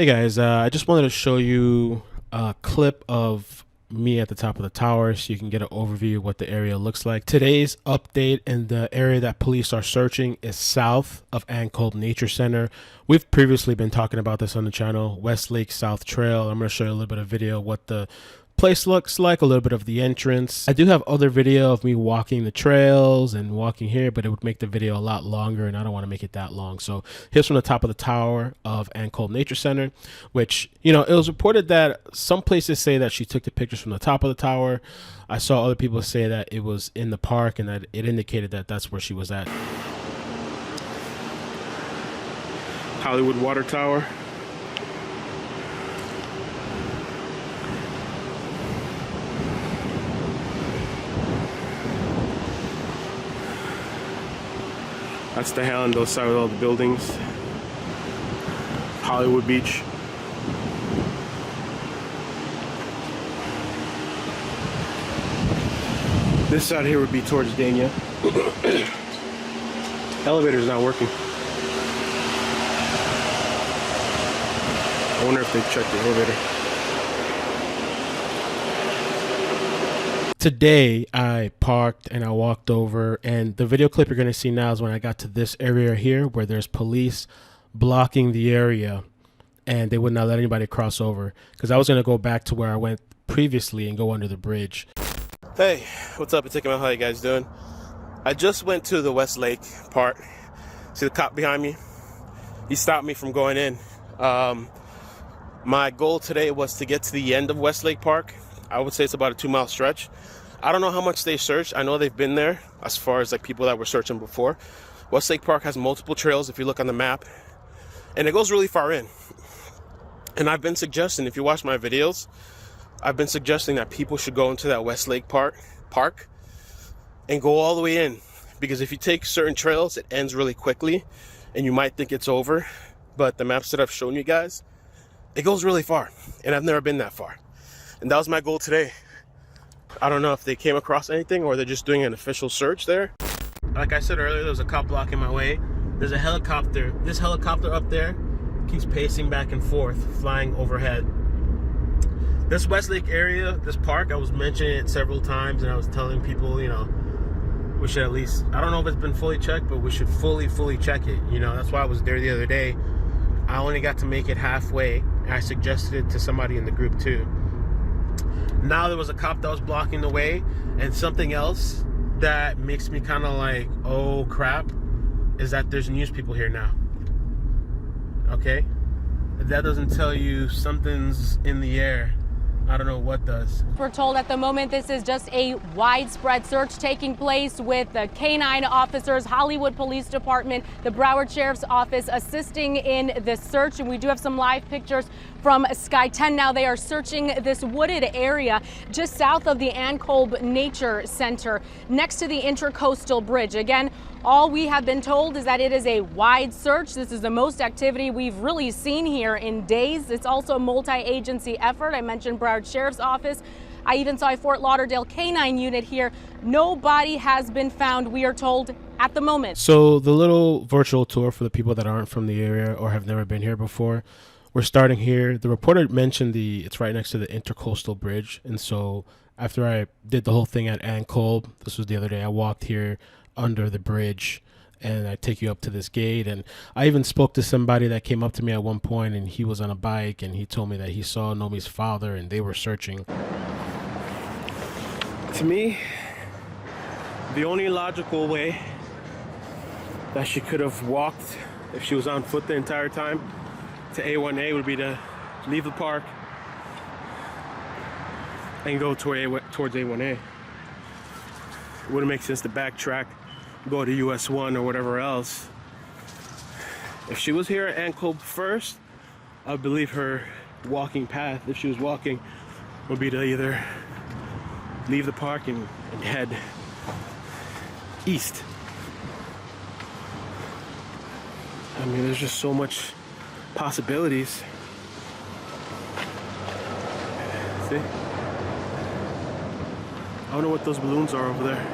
Hey guys, I just wanted to show you a clip of me at the top of the tower so you can get an overview of what the area looks like. Today's update in the area that police are searching is south of Ann Kolb Nature Center. We've previously been talking about this on the channel, Westlake South Trail. I'm going to show you a little bit of video of what the place looks like, a little bit of the entrance. I do have other video of me walking the trails and walking here, but it would make the video a lot longer and I don't want to make it that long. So here's from the top of the tower of Ann Kolb Nature Center, which, you know, it was reported that some places say that she took the pictures from the top of the tower. I saw other people say that it was in the park and that it indicated that that's where she was at. Hollywood Water Tower. That's the Hallandale side with all the buildings. Hollywood Beach. This side here would be towards Dania. Elevator's not working. I wonder if they checked the elevator. Today I parked and I walked over, and the video clip you're going to see now is when I got to this area here where there's police blocking the area and they would not let anybody cross over, because I was going to go back to where I went previously and go under the bridge. Hey, what's up? It's iCkEdMeL. How you guys doing? I just went to the Westlake part. See the cop behind me? He stopped me from going in. My goal today was to get to the end of Westlake Park. I would say it's about a 2-mile stretch. I don't know how much they searched. I know they've been there as far as like people that were searching before. Westlake Park has multiple trails if you look on the map, and it goes really far in. And I've been suggesting, if you watch my videos, I've been suggesting that people should go into that Westlake Park and go all the way in, because if you take certain trails, it ends really quickly and you might think it's over, but the maps that I've shown you guys, it goes really far, and I've never been that far. And that was my goal today. I don't know if they came across anything or they're just doing an official search there. Like I said earlier, there was a cop blocking my way. There's a helicopter. This helicopter up there keeps pacing back and forth, flying overhead. This Westlake area, this park, I was mentioning it several times, and I was telling people, you know, we should at least, I don't know if it's been fully checked, but we should fully check it. You know, that's why I was there the other day. I only got to make it halfway. I suggested it to somebody in the group too. Now there was a cop that was blocking the way, and something else that makes me kind of like, oh crap, is that there's news people here now. Okay? If that doesn't tell you something's in the air, I don't know what does. We're told at the moment this is just a widespread search taking place with the K-9 officers, Hollywood Police Department, the Broward Sheriff's Office assisting in this search. And we do have some live pictures from Sky 10 now. They are searching this wooded area just south of the Ann Kolb Nature Center next to the Intercoastal Bridge. Again, all we have been told is that it is a wide search. This is the most activity we've really seen here in days. It's also a multi-agency effort. I mentioned Broward Sheriff's Office. I even saw a Fort Lauderdale K-9 unit here. No body has been found, we are told, at the moment. So the little virtual tour for the people that aren't from the area or have never been here before, we're starting here. The reporter mentioned it's right next to the Intercoastal Bridge. And so after I did the whole thing at Ann Kolb, this was the other day, I walked here under the bridge and I take you up to this gate. And I even spoke to somebody that came up to me at one point, and he was on a bike and he told me that he saw Noemi's father and they were searching. To me, the only logical way that she could have walked if she was on foot the entire time to A1A would be to leave the park and go towards A1A. It wouldn't make sense to backtrack, go to US 1 or whatever else. If she was here at Ann Kolb first, I believe her walking path, if she was walking, would be to either leave the park and head east. I mean, there's just so much possibilities. See? I don't know what those balloons are over there.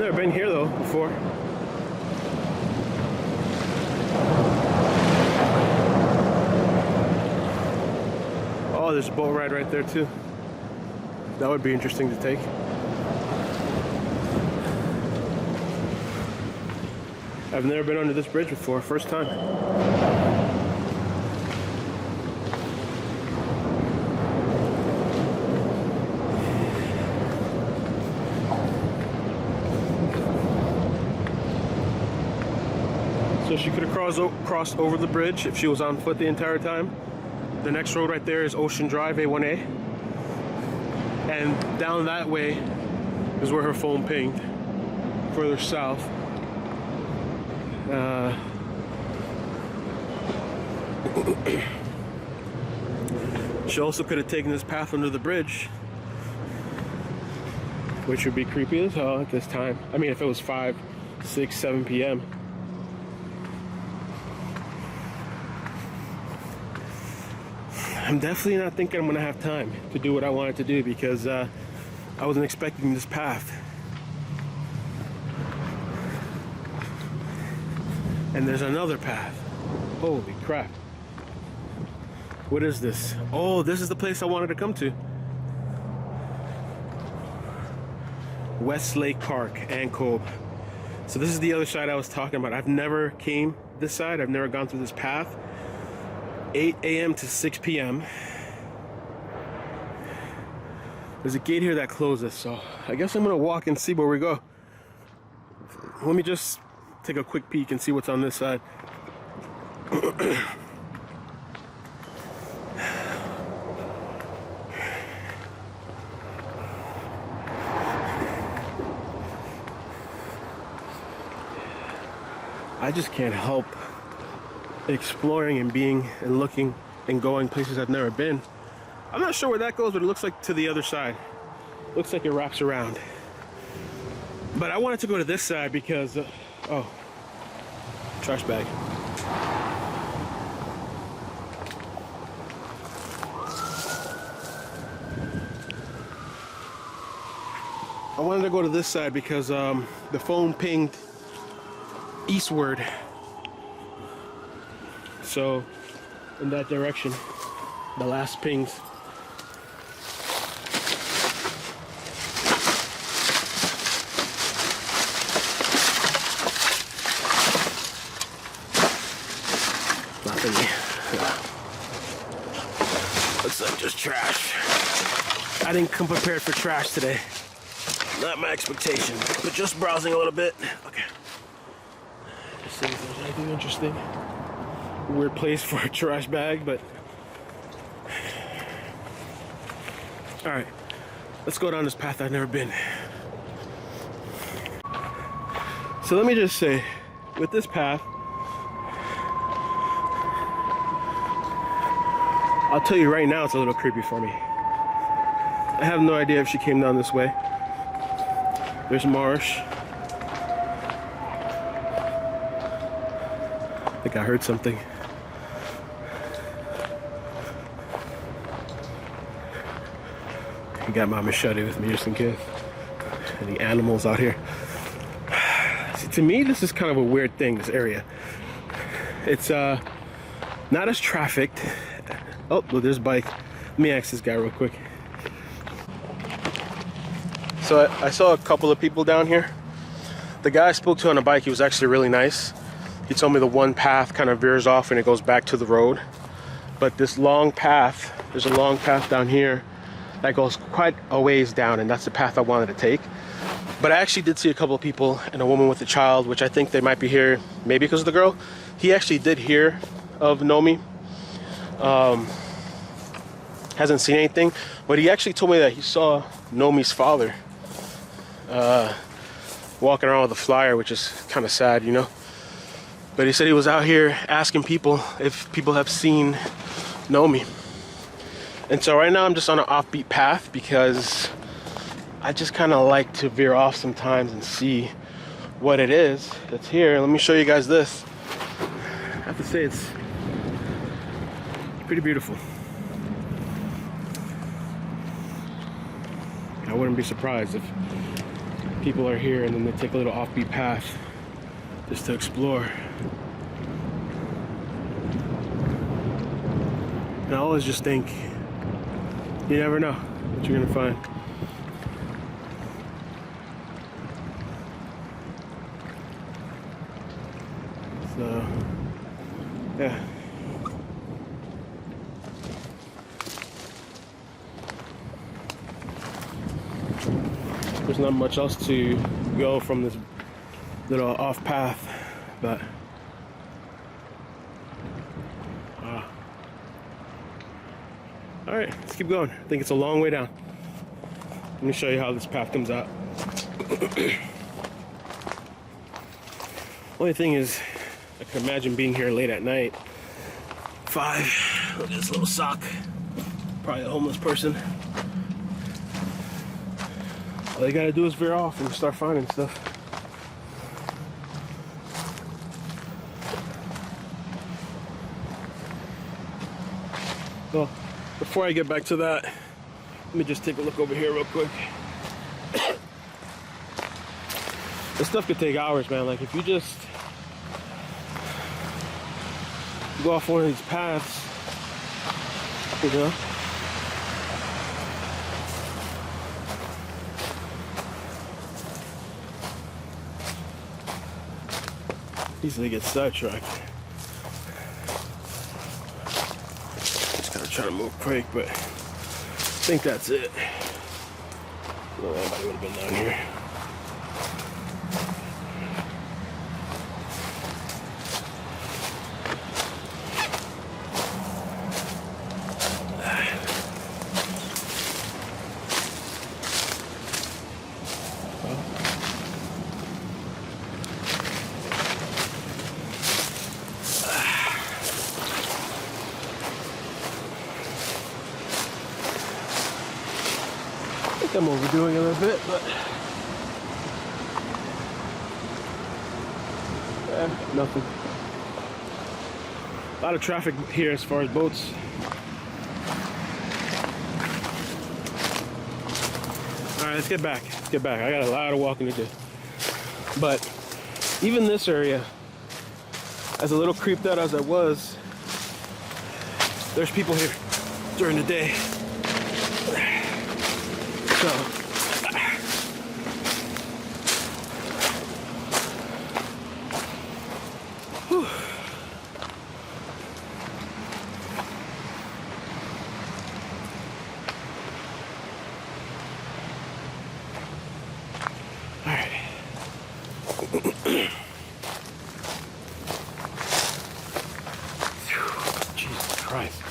never been here though before. Oh, there's a boat ride right there too. That would be interesting to take. I've never been under this bridge before, first time. So she could have crossed over the bridge if she was on foot the entire time. The next road right there is Ocean Drive, A1A. And down that way is where her phone pinged, further south. She also could have taken this path under the bridge, which would be creepy as hell at this time. I mean, if it was 5, 6, 7 p.m. I'm definitely not thinking I'm gonna have time to do what I wanted to do because I wasn't expecting this path. And there's another path. Holy crap. What is this? Oh, this is the place I wanted to come to. Westlake Park, Ann Kolb. So this is the other side I was talking about. I've never came this side. I've never gone through this path. 8 a.m. to 6 p.m. There's a gate here that closes, so I guess I'm gonna walk and see where we go. Let me just take a quick peek and see what's on this side. I just can't help exploring and being and looking and going places I've never been. I'm not sure where that goes, but it looks like to the other side. Looks like it wraps around. But I wanted to go to this side because, oh, trash bag. I wanted to go to this side because the phone pinged eastward. So, in that direction, the last pings. Nothing. Looks like just trash. I didn't come prepared for trash today. Not my expectation, but just browsing a little bit. Okay. Let's see if there's anything interesting. Weird place for a trash bag, but all right, let's go down this path I've never been. So let me just say, with this path, I'll tell you right now, it's a little creepy for me. I have no idea if she came down this way. There's marsh. I think I heard something. I got my machete with me just in case. Any animals out here. See, to me, this is kind of a weird thing, this area. It's not as trafficked. Oh, well, there's a bike. Let me ask this guy real quick. So I saw a couple of people down here. The guy I spoke to on a bike, he was actually really nice. He told me the one path kind of veers off and it goes back to the road. But this long path, there's a long path down here that goes quite a ways down, and that's the path I wanted to take. But I actually did see a couple of people and a woman with a child, which I think they might be here maybe because of the girl. He actually did hear of Noemi. Hasn't seen anything, but he actually told me that he saw Nomi's father walking around with a flyer, which is kind of sad, you know. But he said he was out here asking people if people have seen Noemi. And so right now I'm just on an offbeat path because I just kind of like to veer off sometimes and see what it is that's here. Let me show you guys this. I have to say it's pretty beautiful. I wouldn't be surprised if people are here and then they take a little offbeat path just to explore. And I always just think, you never know what you're gonna find. So, yeah. There's not much else to go from this little off path, but all right, let's keep going. I think it's a long way down. Let me show you how this path comes out. Only thing is, I can imagine being here late at night. 5, look at this little sock. Probably a homeless person. All you gotta do is veer off and start finding stuff. Well, before I get back to that, let me just take a look over here real quick. This stuff could take hours, man. Like if you just go off one of these paths, you know, easily get sidetracked. Just gotta try to move quick, but I think that's it. Well, anybody would have been down here. I think I'm overdoing it a little bit, but nothing. A lot of traffic here as far as boats. All right, let's get back. Let's get back. I got a lot of walking to do. But even this area, as a little creeped out as I was, there's people here during the day. So, whew. All right. Jesus Christ.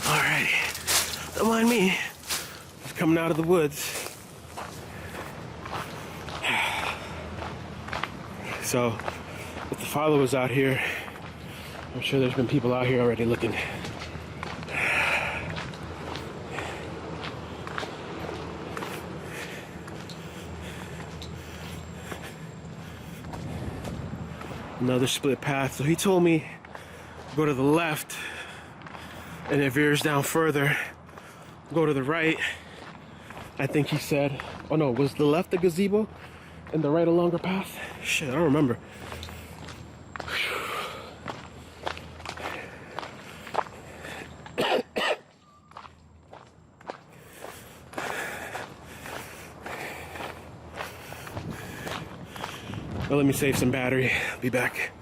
All right. Don't mind me. Coming out of the woods. So, if the father was out here, I'm sure there's been people out here already looking. Another split path. So he told me go to the left and it veers down further. Go to the right. I think he said, oh no, was the left the gazebo and the right a longer path? Shit, I don't remember. Well, let me save some battery. I'll be back.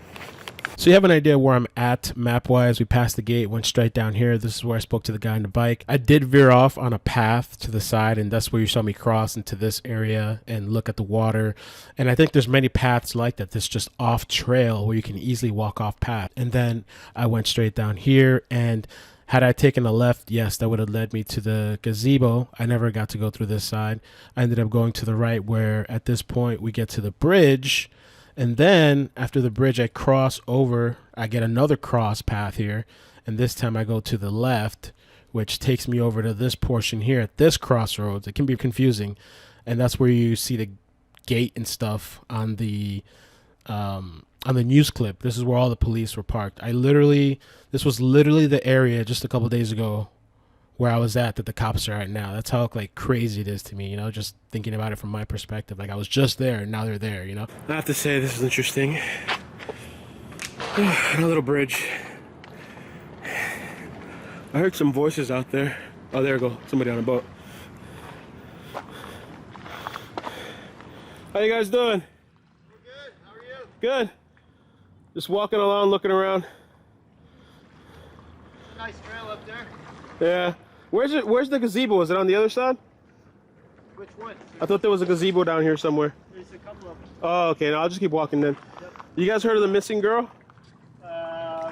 So you have an idea where I'm at map-wise. We passed the gate, went straight down here. This is where I spoke to the guy on the bike. I did veer off on a path to the side, and that's where you saw me cross into this area and look at the water. And I think there's many paths like that. This just off trail where you can easily walk off path. And then I went straight down here, and had I taken a left, yes, that would have led me to the gazebo. I never got to go through this side. I ended up going to the right, where at this point we get to the bridge. And then after the bridge, I cross over. I get another cross path here. And this time I go to the left, which takes me over to this portion here at this crossroads. It can be confusing. And that's where you see the gate and stuff on the news clip. This is where all the police were parked. This was literally the area just a couple days ago where I was at that the cops are at now. That's how like crazy it is to me, you know, just thinking about it from my perspective. Like I was just there and now they're there, you know. I have to say this is interesting. A little bridge. I heard some voices out there. Oh, there we go. Somebody on a boat. How you guys doing? We're good. How are you? Good. Just walking along, looking around. Nice trail up there. Yeah. Where's the gazebo? Is it on the other side? Which one? I thought there was a gazebo down here somewhere. There's a couple of them. Oh, okay. No, I'll just keep walking then. Yep. You guys heard of the missing girl?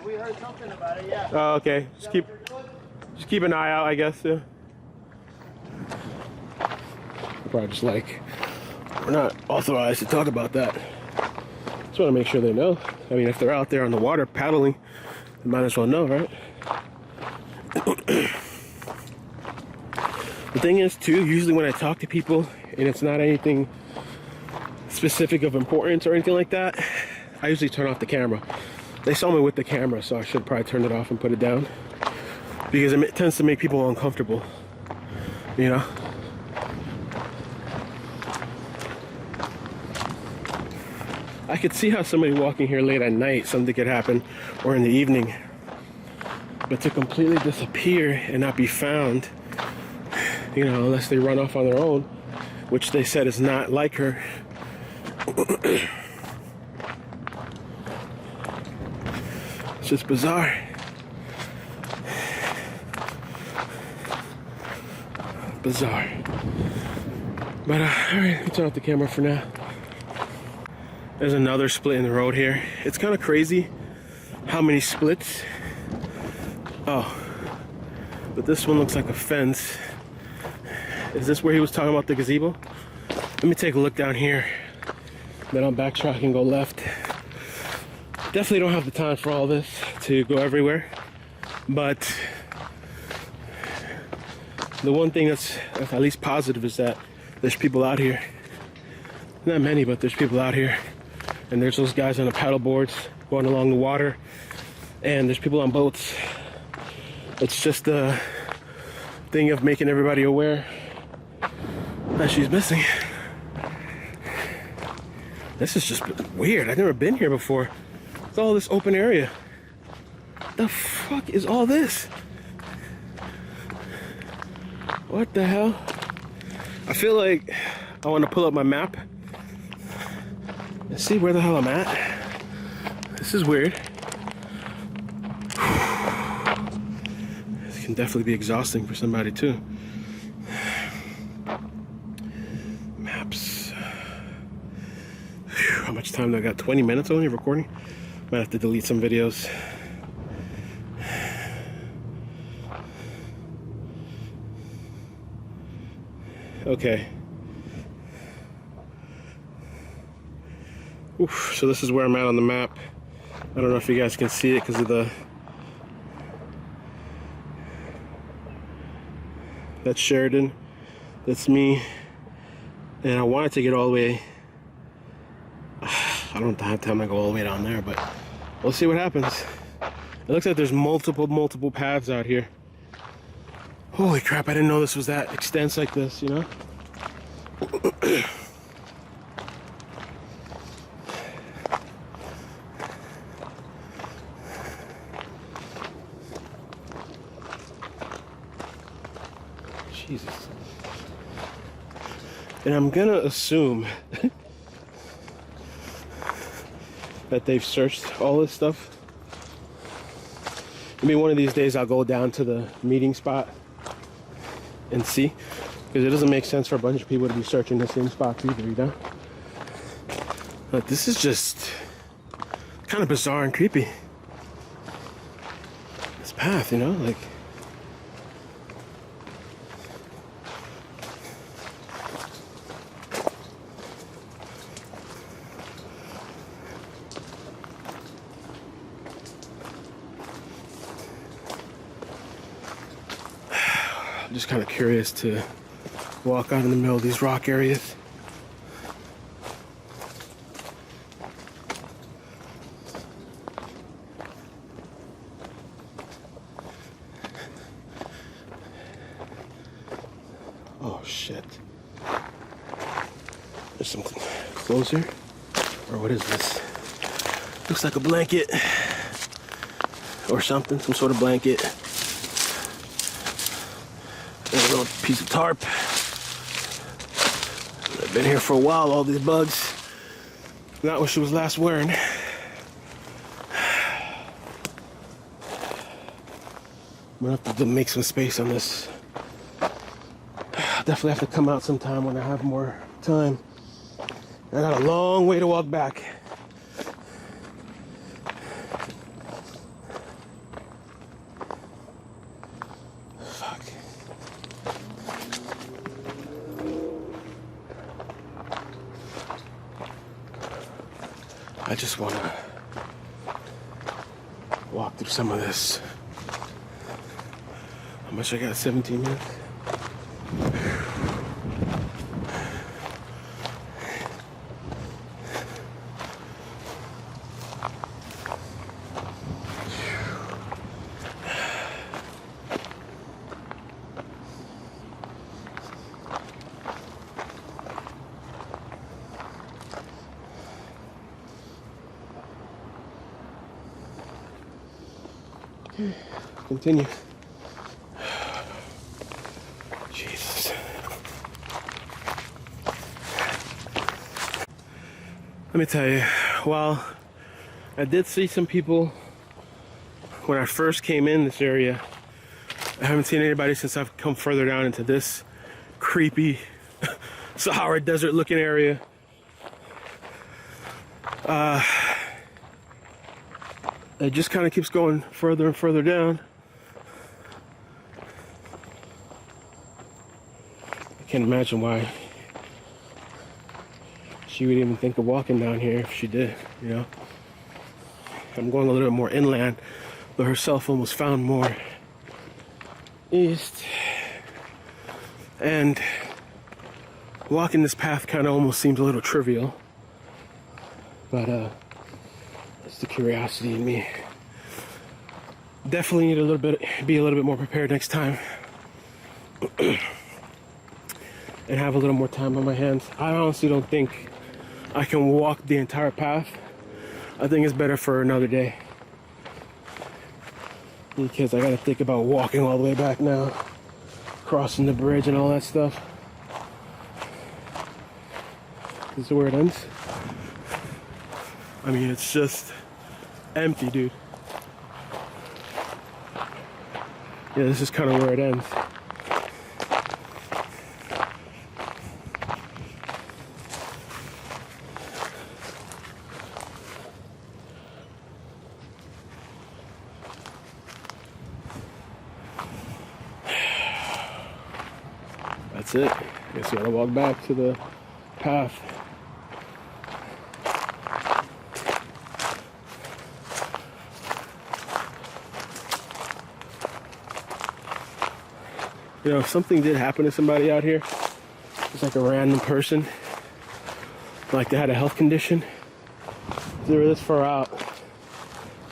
We heard something about it, yeah. Oh, okay. Is that what you're doing? Just keep an eye out, I guess. Yeah. Probably just like, we're not authorized to talk about that. Just want to make sure they know. I mean, if they're out there on the water paddling, they might as well know, right? The thing is, too, usually when I talk to people and it's not anything specific of importance or anything like that, I usually turn off the camera. They saw me with the camera, so I should probably turn it off and put it down, because it tends to make people uncomfortable, you know? I could see how somebody walking here late at night, something could happen, or in the evening. But to completely disappear and not be found, you know, unless they run off on their own, which they said is not like her. It's just bizarre. Bizarre. But, alright, let's turn off the camera for now. There's another split in the road here. It's kind of crazy how many splits. Oh, but this one looks like a fence. Is this where he was talking about the gazebo? Let me take a look down here. Then I'll backtrack and go left. Definitely don't have the time for all this to go everywhere. But the one thing that's at least positive is that there's people out here. Not many, but there's people out here. And there's those guys on the paddle boards going along the water. And there's people on boats. It's just a thing of making everybody aware that she's missing. This is just weird. I've never been here before. It's all this open area. The fuck is all this? What the hell? I feel like I want to pull up my map and see where the hell I'm at. This is weird. This can definitely be exhausting for somebody too. Maps. Whew, how much time do I got? 20 minutes only recording? Might have to delete some videos. Okay. Oof, so this is where I'm at on the map. I don't know if you guys can see it because of the... That's Sheridan. That's me. And I wanted to get all the way... I don't have time to go all the way down there, but we'll see what happens. It looks like there's multiple paths out here. Holy crap, I didn't know this was that extensive like this, you know? Jesus. And I'm gonna assume that they've searched all this stuff. I mean, one of these days I'll go down to the meeting spot and see, because it doesn't make sense for a bunch of people to be searching the same spots either, you know? But this is just kind of bizarre and creepy. This path, you know, like... I'm just kind of curious to walk out in the middle of these rock areas. Oh shit. There's some clothes here. Or what is this? Looks like a blanket. Or something, some sort of blanket. And a little piece of tarp. I've been here for a while, all these bugs. Not what she was last wearing. I'm gonna have to make some space on this. Definitely have to come out sometime when I have more time. I got a long way to walk back. Fuck. I just want to walk through some of this. How much I got? 17 minutes? Continue. Jesus. Let me tell you, while I did see some people when I first came in this area, I haven't seen anybody since I've come further down into this creepy Sahara desert looking area. It just kind of keeps going further and further down. I can't imagine why she would even think of walking down here if she did, you know. I'm going a little bit more inland, but her cell phone was found more east. And walking this path kind of almost seems a little trivial. But it's the curiosity in me. Definitely need be a little bit more prepared next time. And have a little more time on my hands. I honestly don't think I can walk the entire path. I think it's better for another day. Because I gotta think about walking all the way back now. Crossing the bridge and all that stuff. This is where it ends. I mean, it's just empty, dude. Yeah, this is kind of where it ends. That's it. I guess we gotta walk back to the path. You know, if something did happen to somebody out here, it's like a random person, like they had a health condition, if they were this far out,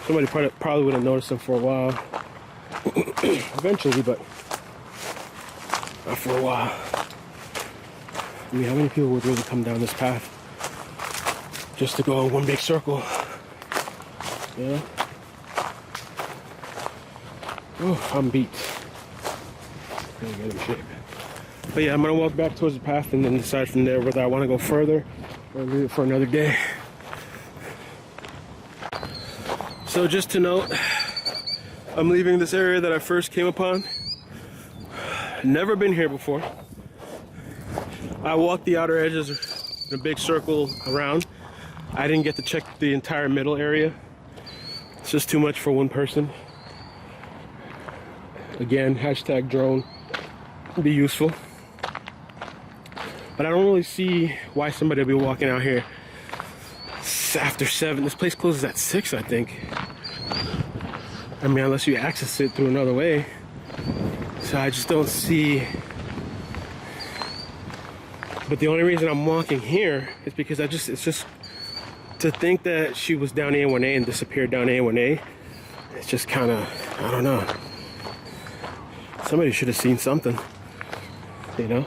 somebody probably would have noticed them for a while. Eventually, but not for a while. I mean, how many people would really come down this path just to go in one big circle? Yeah. Oh, I'm beat. Get in shape. But yeah, I'm gonna walk back towards the path and then decide from there whether I want to go further or leave it for another day. So just to note, I'm leaving this area that I first came upon. Never been here before. I walked the outer edges in a big circle around. I didn't get to check the entire middle area. It's just too much for one person. Again, hashtag drone. Be useful, but I don't really see why somebody would be walking out here after 7. This place closes at 6, I think. I mean, unless you access it through another way. So I just don't see. But the only reason I'm walking here is because it's just to think that she was down A1A and disappeared down A1A. It's just kind of, I don't know. Somebody should have seen something. You know,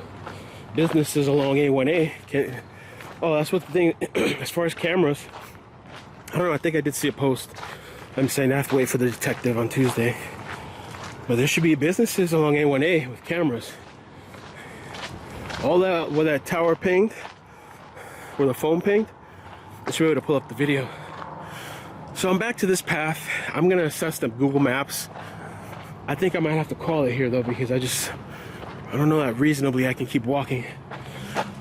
businesses along A1A. Oh, that's what the thing. As far as cameras, I don't know. I think I did see a post. I'm saying I have to wait for the detective on Tuesday. But there should be businesses along A1A with cameras. All that where that tower pinged, where the phone pinged, I should be able to pull up the video. So I'm back to this path. I'm gonna assess the Google Maps. I think I might have to call it here though, because I don't know that reasonably I can keep walking.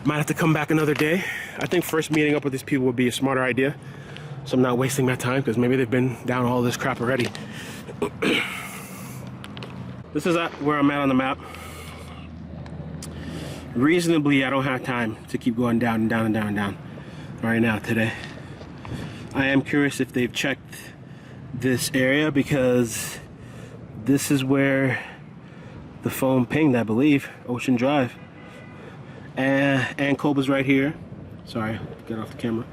Might have to come back another day. I think first meeting up with these people would be a smarter idea, so I'm not wasting my time, because maybe they've been down all this crap already. This is where I'm at on the map. Reasonably, I don't have time to keep going down and down and down and down right now today. I am curious if they've checked this area, because this is where the phone pinged, I believe. Ocean Drive. And Ann Kolb is right here. Sorry, get off the camera.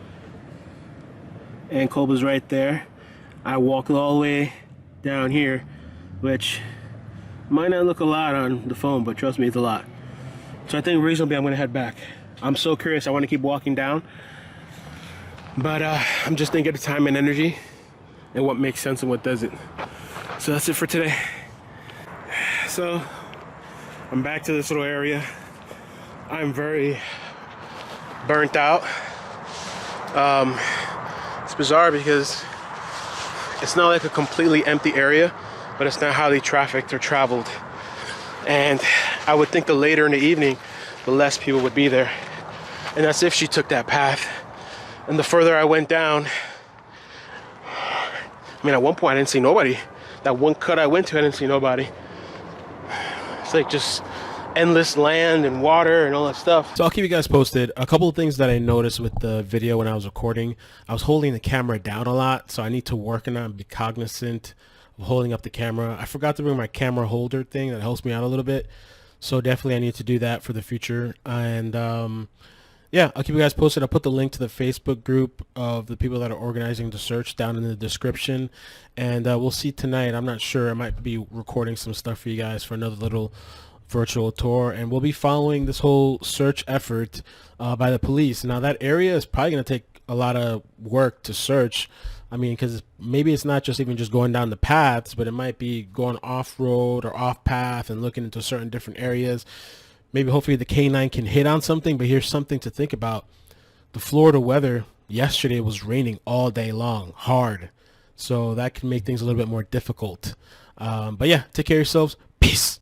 Ann Kolb is right there. I walked all the way down here, which might not look a lot on the phone, but trust me, it's a lot. So I think reasonably I'm gonna head back. I'm so curious, I wanna keep walking down, but I'm just thinking of time and energy and what makes sense and what doesn't. So that's it for today. So I'm back to this little area. I'm very burnt out. It's bizarre because it's not like a completely empty area, but it's not highly trafficked or traveled. And I would think the later in the evening, the less people would be there. And that's if she took that path. And the further I went down, I mean, at one point I didn't see nobody. That one cut I went to, I didn't see nobody. It's like just endless land and water and all that stuff. So I'll keep you guys posted. A couple of things that I noticed with the video when I was recording, I was holding the camera down a lot, so I need to work on that, be cognizant of holding up the camera. I forgot to bring my camera holder thing that helps me out a little bit, so definitely I need to do that for the future. And yeah, I'll keep you guys posted. I'll put the link to the Facebook group of the people that are organizing the search down in the description, and we'll see tonight. I'm not sure. I might be recording some stuff for you guys for another little virtual tour, and we'll be following this whole search effort by the police. Now that area is probably going to take a lot of work to search. I mean, because maybe it's not just even just going down the paths, but it might be going off-road or off-path and looking into certain different areas. Maybe hopefully the K9 can hit on something, but here's something to think about. The Florida weather yesterday was raining all day long, hard. So that can make things a little bit more difficult. But yeah, take care of yourselves. Peace.